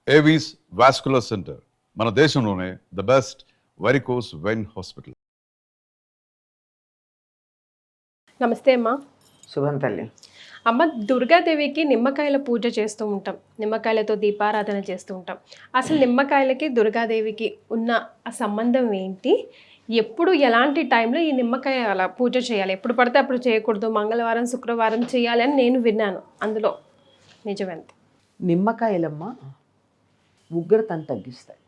Avis vascular centre మన దేశంలోనే the best varicose vein hospital. నమస్తే అమ్మా. శుభం తల్లి. అమ్మ, దుర్గాదేవికి నిమ్మకాయల పూజ చేస్తూ ఉంటాం, నిమ్మకాయలతో దీపారాధన చేస్తూ ఉంటాం. అసలు నిమ్మకాయలకి దుర్గాదేవికి ఉన్న ఆ సంబంధం ఏంటి? ఎప్పుడు ఎలాంటి టైంలో ఈ నిమ్మకాయ అలా పూజ చేయాలి? ఎప్పుడు పడితే అప్పుడు చేయకూడదు, మంగళవారం శుక్రవారం చేయాలి అని నేను విన్నాను. అందులో నిజమేంత? నిమ్మకాయలమ్మ ఉగ్రతను తగ్గిస్తాయి.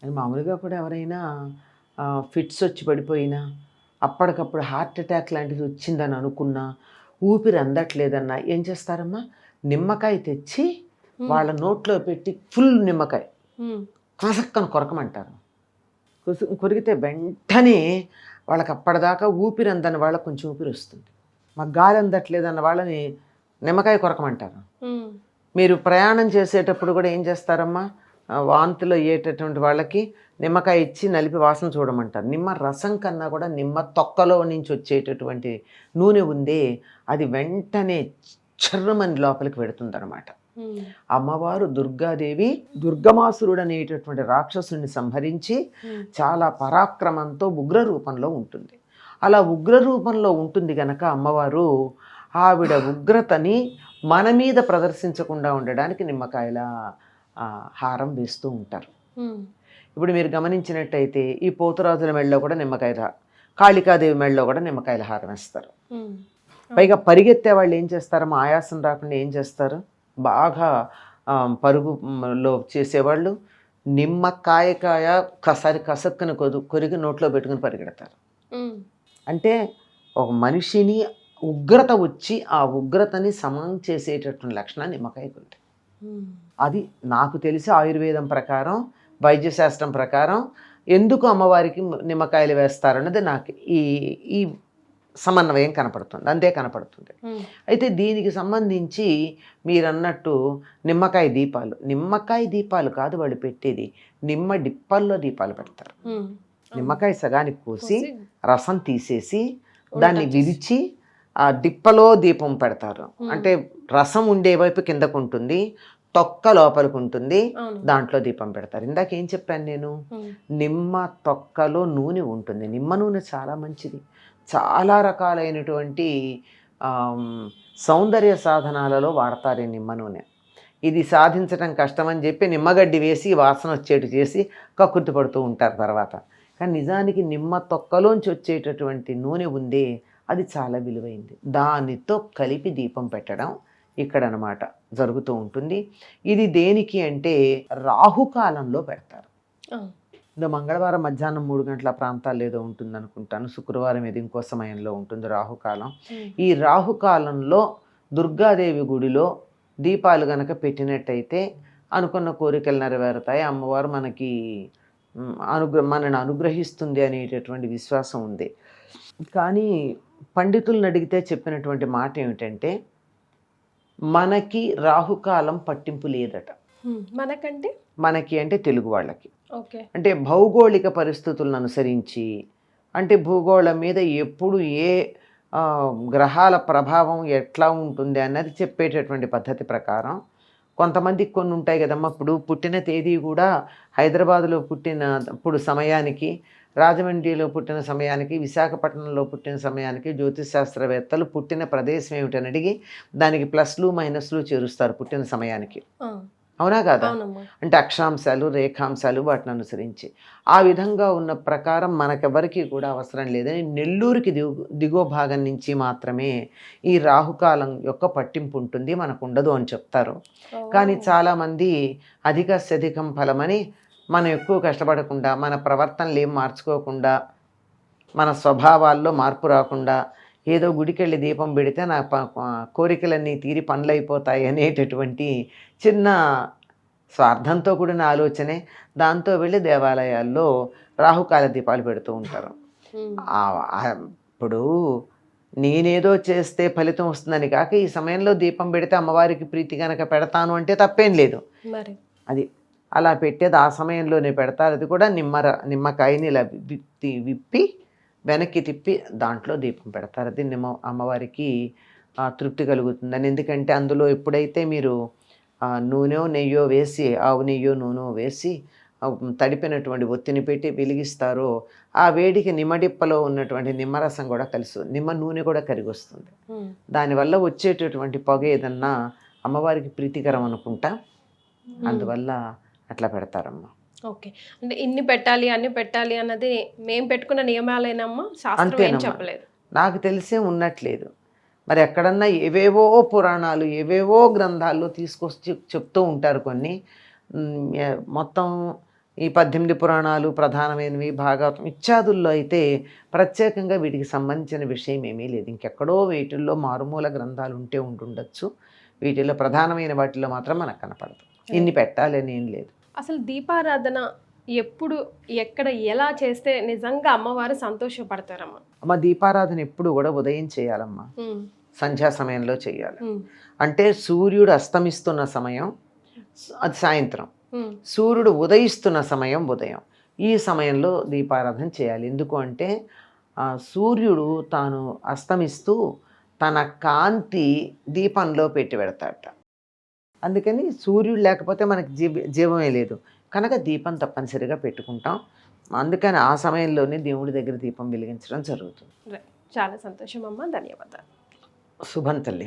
అది మామూలుగా కూడా ఎవరైనా ఫిట్స్ వచ్చి పడిపోయినా, అప్పటికప్పుడు హార్ట్ అటాక్ లాంటిది వచ్చిందని అనుకున్నా, ఊపిరి అందట్లేదన్నా ఏం చేస్తారమ్మా, నిమ్మకాయ తెచ్చి వాళ్ళ నోట్లో పెట్టి ఫుల్ నిమ్మకాయ కసక్కను కొరకమంటారు. కొరికితే వెంటనే వాళ్ళకి అప్పటిదాకా ఊపిరి అందని వాళ్ళకి కొంచెం ఊపిరి వస్తుంది. మాకు గాలి అందట్లేదన్న వాళ్ళని నిమ్మకాయ కొరకమంటారు. మీరు ప్రయాణం చేసేటప్పుడు కూడా ఏం చేస్తారమ్మా, వాంతులు అయ్యేటటువంటి వాళ్ళకి నిమ్మకాయ ఇచ్చి నలిపి వాసన చూడమంటారు. నిమ్మ రసం కన్నా కూడా నిమ్మ తొక్కలో నుంచి వచ్చేటటువంటి నూనె ఉందే, అది వెంటనే చర్రమని లోపలికి పెడుతుందన్నమాట. అమ్మవారు దుర్గాదేవి దుర్గమాసురుడు అనేటటువంటి రాక్షసుని సంహరించి చాలా పరాక్రమంతో ఉగ్ర రూపంలో ఉంటుంది. అలా ఉగ్ర రూపంలో ఉంటుంది గనక అమ్మవారు ఆవిడ ఉగ్రతని మన మీద ప్రదర్శించకుండా ఉండడానికి నిమ్మకాయల హారం వేస్తూ ఉంటారు. ఇప్పుడు మీరు గమనించినట్టయితే ఈ పోతురాజుల మెళ్ళలో కూడా నిమ్మకాయల, కాళికాదేవి మెళ్ళలో కూడా నిమ్మకాయల హారం వేస్తారు. పైగా పరిగెత్తే వాళ్ళు ఏం చేస్తారమ్మా, ఆయాసం రాకుండా ఏం చేస్తారు, బాగా పరుగులో చేసేవాళ్ళు నిమ్మకాయ కసరి కసక్కుని కొరికి నోట్లో పెట్టుకుని పరిగెడతారు. అంటే ఒక మనిషిని ఉగ్రత వచ్చి ఆ ఉగ్రతని సమం చేసేటటువంటి లక్షణాలు నిమ్మకాయకు ఉంటాయి. అది నాకు తెలిసి ఆయుర్వేదం ప్రకారం, వైద్యశాస్త్రం ప్రకారం ఎందుకు అమ్మవారికి నిమ్మకాయలు వేస్తారన్నది నాకు ఈ సమన్వయం కనపడుతుంది, అంతే కనపడుతుంది. అయితే దీనికి సంబంధించి మీరు అన్నట్టు నిమ్మకాయ దీపాలు కాదు వాళ్ళు పెట్టేది, నిమ్మ డిప్పల్లో దీపాలు పెడతారు. నిమ్మకాయ సగానికి కోసి రసం తీసేసి దాన్ని విరిచి ఆ డిప్పలో దీపం పెడతారు. అంటే రసం ఉండే వైపు కిందకు ఉంటుంది, తొక్క లోపలికి ఉంటుంది, దాంట్లో దీపం పెడతారు. ఇందాక ఏం చెప్పాను నేను, నిమ్మ తొక్కలో నూనె ఉంటుంది. నిమ్మ నూనె చాలా మంచిది. చాలా రకాలైనటువంటి సౌందర్య సాధనాలలో వాడతారు ఈ నిమ్మ నూనె. ఇది సాధించడం కష్టమని చెప్పి నిమ్మగడ్డి వేసి వాసన వచ్చేటు చేసి కక్కుర్తి పడుతూ ఉంటారు తర్వాత. కానీ నిజానికి నిమ్మ తొక్కలోంచి వచ్చేటటువంటి నూనె ఉందే, అది చాలా విలువైంది. దానితో కలిపి దీపం పెట్టడం ఇక్కడ అన్నమాట జరుగుతూ ఉంటుంది. ఇది దేనికి అంటే రాహుకాలంలో పెడతారు. మంగళవారం మధ్యాహ్నం 3 గంటల ప్రాంతాల్లో ఏదో ఉంటుంది అనుకుంటాను, శుక్రవారం ఏది ఇంకో సమయంలో ఉంటుంది రాహుకాలం. ఈ రాహుకాలంలో దుర్గాదేవి గుడిలో దీపాలు గనక పెట్టినట్టయితే అనుకున్న కోరికలు నెరవేరుతాయి, అమ్మవారు మనని అనుగ్రహిస్తుంది అనేటటువంటి విశ్వాసం ఉంది. కానీ పండితులను అడిగితే చెప్పినటువంటి మాట ఏమిటంటే, మనకి రాహుకాలం పట్టింపు లేదట. మనకి అంటే తెలుగు వాళ్ళకి, అంటే భౌగోళిక పరిస్థితులను అనుసరించి, అంటే భూగోళం మీద ఎప్పుడు ఏ గ్రహాల ప్రభావం ఎట్లా ఉంటుంది అన్నది చెప్పేటటువంటి పద్ధతి ప్రకారం కొంతమందికి కొన్ని ఉంటాయి కదమ్మా. ఇప్పుడు పుట్టిన తేదీ కూడా హైదరాబాదులో పుట్టినప్పుడు సమయానికి, రాజమండ్రిలో పుట్టిన సమయానికి, విశాఖపట్నంలో పుట్టిన సమయానికి జ్యోతిష్ శాస్త్రవేత్తలు పుట్టిన ప్రదేశం ఏమిటని అడిగి దానికి ప్లస్లు మైనస్లు చేరుస్తారు పుట్టిన సమయానికి. అవునా కాదా? అంటే అక్షాంశాలు, రేఖాంశాలు వాటిని అనుసరించి ఆ విధంగా ఉన్న ప్రకారం మనకెవరికి కూడా అవసరం లేదని నెల్లూరుకి దిగువ భాగం నుంచి మాత్రమే ఈ రాహుకాలం యొక్క పట్టింపు ఉంటుంది, మనకు ఉండదు అని చెప్తారు. కానీ చాలామంది అధికం ఫలమని మనం ఎక్కువ కష్టపడకుండా, మన ప్రవర్తనలు ఏం మార్చుకోకుండా, మన స్వభావాల్లో మార్పు రాకుండా ఏదో గుడికెళ్ళి దీపం పెడితే నా కోరికలన్నీ తీరి పనులు అయిపోతాయి అనేటటువంటి చిన్న స్వార్థంతో కూడిన ఆలోచనే. దాంతో వెళ్ళి దేవాలయాల్లో రాహుకాల దీపాలు పెడుతూ ఉంటారు. ఇప్పుడు నేనేదో చేస్తే ఫలితం వస్తుందని కాక, ఈ సమయంలో దీపం పెడితే అమ్మవారికి ప్రీతి కనుక పెడతాను అంటే తప్పేం లేదు. అది అలా పెట్టేది ఆ సమయంలోనే పెడతారు. అది కూడా నిమ్మకాయని ఇలా విప్పి వెనక్కి తిప్పి దాంట్లో దీపం పెడతారు. అది అమ్మవారికి తృప్తి కలుగుతుందని. ఎందుకంటే అందులో ఎప్పుడైతే మీరు నూనె నెయ్యో వేసి, ఆవు నెయ్యో నూనె వేసి తడిపినటువంటి ఒత్తిని పెట్టి వెలిగిస్తారో ఆ వేడికి నిమ్మడిప్పలో ఉన్నటువంటి నిమ్మరసం కూడా కలిసి నిమ్మ నూనె కూడా కరిగొస్తుంది. దానివల్ల వచ్చేటటువంటి పొగ ఏదన్నా అమ్మవారికి ప్రీతికరం అనుకుంటా, అందువల్ల అట్లా పెడతారమ్మా. ఓకే, అంటే ఇన్ని పెట్టాలి అన్ని పెట్టాలి అన్నది మేము పెట్టుకున్న నియమాలేనమ్మా, శాస్త్రం ఏం చెప్పలేదు. నాకు తెలిసే ఉన్నట్లేదు. మరి ఎక్కడన్నా ఏవేవో పురాణాలు ఏవేవో గ్రంథాల్లో తీసుకొచ్చి చెప్తూ ఉంటారు కొన్ని. మొత్తం ఈ 18 పురాణాలు ప్రధానమైనవి, భాగవతం ఇత్యాదుల్లో అయితే ప్రత్యేకంగా వీటికి సంబంధించిన విషయం ఏమీ లేదు. ఇంకెక్కడో వీటిల్లో మారుమూల గ్రంథాలు ఉంటుండొచ్చు. వీటిల్లో ప్రధానమైన వాటిల్లో మాత్రం మనకు కనపడదు. ఇన్ని పెట్టాలని ఏం లేదు. అసలు దీపారాధన ఎప్పుడు ఎక్కడ ఎలా చేస్తే నిజంగా అమ్మవారు సంతోషపడతారమ్మా? అమ్మ, దీపారాధన ఎప్పుడు కూడా ఉదయం చేయాలమ్మా, సంధ్యా సమయంలో చేయాలి. అంటే సూర్యుడు అస్తమిస్తున్న సమయం అది సాయంత్రం, సూర్యుడు ఉదయిస్తున్న సమయం ఉదయం. ఈ సమయంలో దీపారాధన చేయాలి. ఎందుకు అంటే సూర్యుడు తాను అస్తమిస్తూ తన కాంతి దీపంలో పెట్టి పెడతాడట. అందుకని సూర్యుడు లేకపోతే మనకి జీవమే లేదు కనుక దీపం తప్పనిసరిగా పెట్టుకుంటాం. అందుకని ఆ సమయంలోనే దేవుడి దగ్గర దీపం వెలిగించడం జరుగుతుంది. చాలా సంతోషం అమ్మా, ధన్యవాదాలు. శుభం తల్లి.